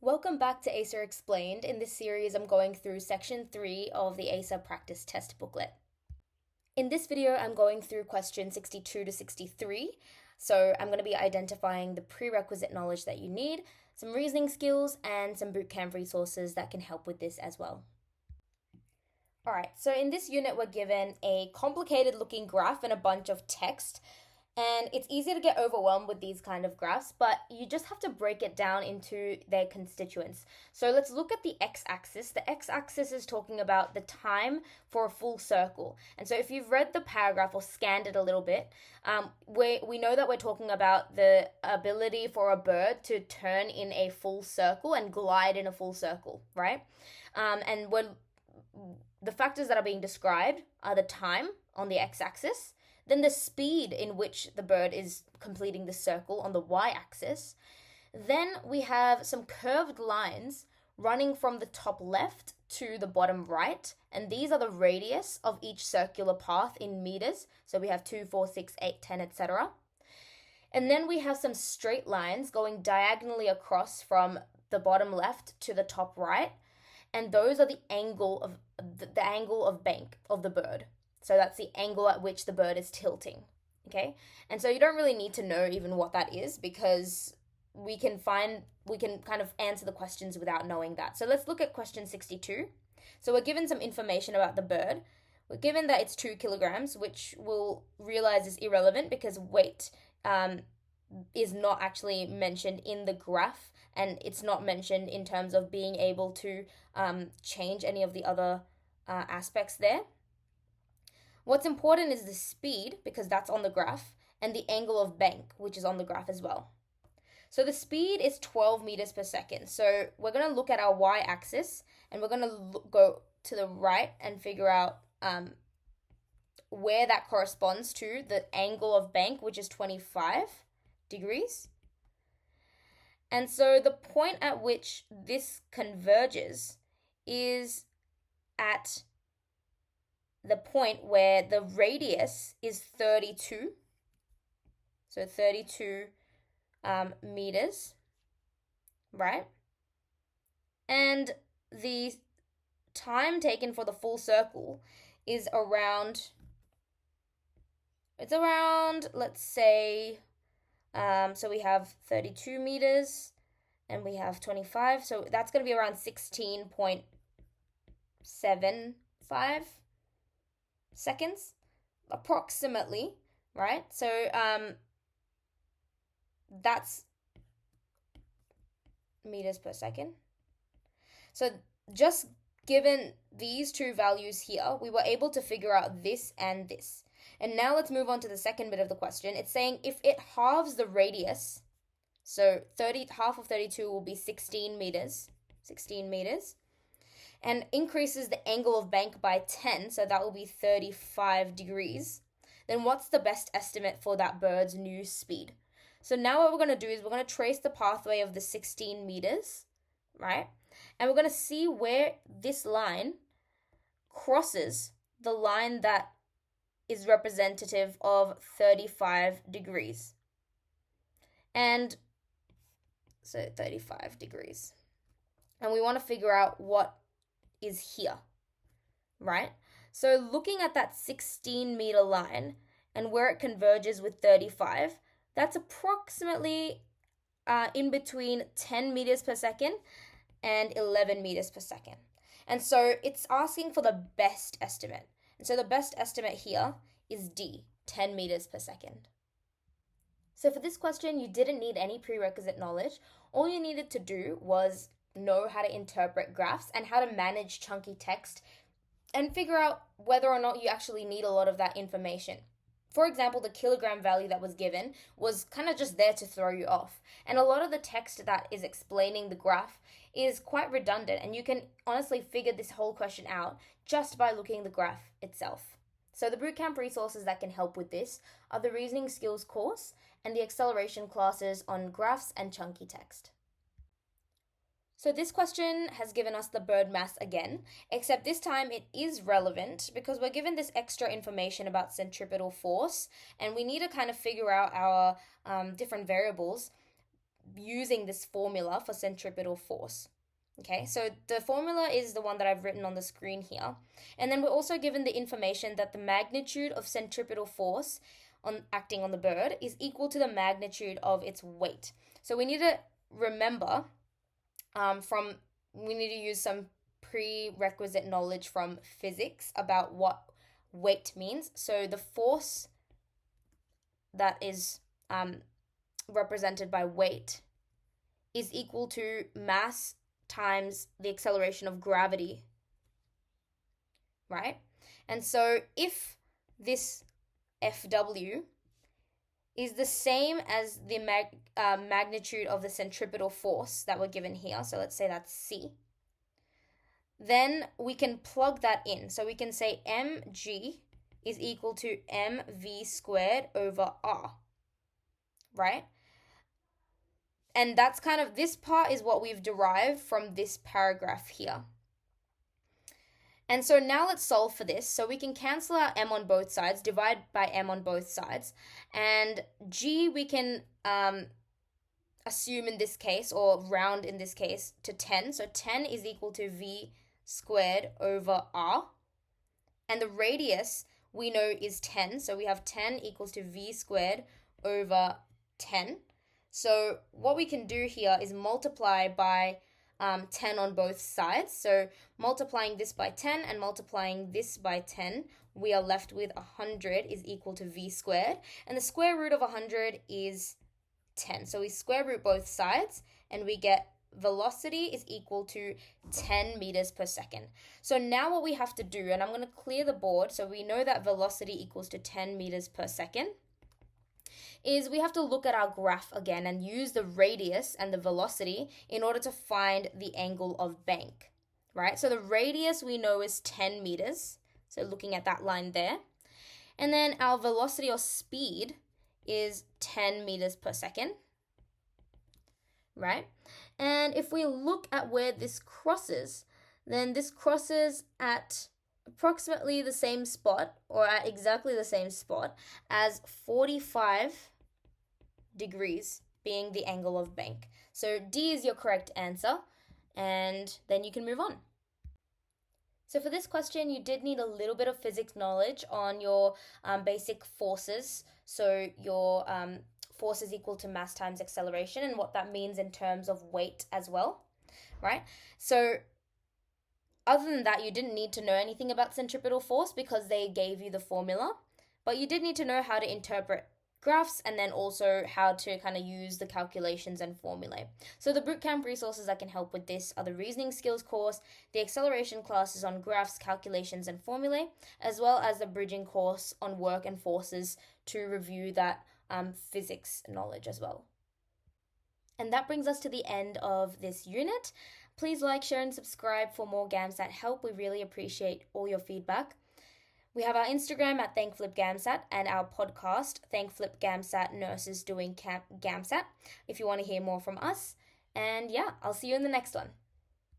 Welcome back to ACER Explained. In this series, I'm going through Section 3 of the ACER Practice Test Booklet. In this video, I'm going through questions 62 to 63. So I'm going to be identifying the prerequisite knowledge that you need, some reasoning skills, and some bootcamp resources that can help with this as well. Alright, so in this unit, we're given a complicated looking graph and a bunch of text. And it's easy to get overwhelmed with these kind of graphs, but you just have to break it down into their constituents. So let's look at the x-axis. The x-axis is talking about the time for a full circle. And so if you've read the paragraph or scanned it a little bit, we know that we're talking about the ability for a bird to turn in a full circle and glide in a full circle, right? The factors that are being described are the time on the x-axis, then the speed in which the bird is completing the circle on the y-axis. Then we have some curved lines running from the top left to the bottom right, and these are the radius of each circular path in meters. So we have 2, 4, 6, 8, 10, etc. And then we have some straight lines going diagonally across from the bottom left to the top right, and those are the angle of bank of the bird. So that's the angle at which the bird is tilting, okay? And so you don't really need to know even what that is because we can kind of answer the questions without knowing that. So let's look at question 62. So we're given some information about the bird. We're given that it's 2 kilograms, which we'll realize is irrelevant because weight is not actually mentioned in the graph, and it's not mentioned in terms of being able to change any of the other aspects there. What's important is the speed, because that's on the graph, and the angle of bank, which is on the graph as well. So the speed is 12 meters per second. So we're going to look at our y-axis, and we're going to go to the right and figure out where that corresponds to the angle of bank, which is 25 degrees. And so the point at which this converges is at the point where the radius is 32, so 32 meters, right? And the time taken for the full circle is around, let's say, so we have 32 meters and we have 25, so that's going to be around 16.75 seconds, approximately, right? So that's meters per second. So just given these two values here, we were able to figure out this and this. And now let's move on to the second bit of the question. It's saying if it halves the radius, so half of 32 will be 16 meters, and increases the angle of bank by 10, so that will be 35 degrees, then what's the best estimate for that bird's new speed? So now what we're going to do is we're going to trace the pathway of the 16 meters, right? And we're going to see where this line crosses the line that is representative of 35 degrees. And so 35 degrees. And we want to figure out what is here, right? So looking at that 16-meter line and where it converges with 35, that's approximately in between 10 meters per second and 11 meters per second. And so it's asking for the best estimate. And so the best estimate here is D, 10 meters per second. So for this question, you didn't need any prerequisite knowledge. All you needed to do was know how to interpret graphs and how to manage chunky text and figure out whether or not you actually need a lot of that information. For example, the kilogram value that was given was kind of just there to throw you off. And a lot of the text that is explaining the graph is quite redundant, and you can honestly figure this whole question out just by looking at the graph itself. So the bootcamp resources that can help with this are the Reasoning Skills course and the acceleration classes on graphs and chunky text. So this question has given us the bird mass again, except this time it is relevant because we're given this extra information about centripetal force, and we need to kind of figure out our different variables using this formula for centripetal force. Okay, so the formula is the one that I've written on the screen here. And then we're also given the information that the magnitude of centripetal force acting on the bird is equal to the magnitude of its weight. So we need to remember we need to use some prerequisite knowledge from physics about what weight means. So the force that is represented by weight is equal to mass times the acceleration of gravity, right? And so if this FW is the same as the magnitude of the centripetal force that we're given here, so let's say that's C, then we can plug that in. So we can say mg is equal to mv squared over r, right? And that's kind of, this part is what we've derived from this paragraph here. And so now let's solve for this. So we can cancel out m on both sides, divide by m on both sides. And g we can assume in this case, or round in this case, to 10. So 10 is equal to v squared over r. And the radius we know is 10. So we have 10 equals to v squared over 10. So what we can do here is multiply by 10 on both sides. So multiplying this by 10 and multiplying this by 10, we are left with 100 is equal to v squared. And the square root of 100 is 10. So we square root both sides and we get velocity is equal to 10 meters per second. So now what we have to do, and I'm going to clear the board so we know that velocity equals to 10 meters per second, is we have to look at our graph again and use the radius and the velocity in order to find the angle of bank, right? So the radius we know is 10 meters. So looking at that line there. And then our velocity or speed is 10 meters per second, right? And if we look at where this crosses, then this crosses at approximately the same spot, or at exactly the same spot as 45 degrees being the angle of bank. So D is your correct answer, and then you can move on. So for this question, you did need a little bit of physics knowledge on your basic forces. So your force is equal to mass times acceleration and what that means in terms of weight as well, right? So other than that, you didn't need to know anything about centripetal force because they gave you the formula, but you did need to know how to interpret graphs and then also how to kind of use the calculations and formulae. So the bootcamp resources that can help with this are the reasoning skills course, the acceleration classes on graphs, calculations and formulae, as well as the bridging course on work and forces to review that physics knowledge as well. And that brings us to the end of this unit. Please like, share and subscribe for more GAMSAT help. We really appreciate all your feedback. We have our Instagram at Thank Flip GAMSAT and our podcast, Thank Flip GAMSAT Nurses Doing GAMSAT, if you want to hear more from us. And yeah, I'll see you in the next one.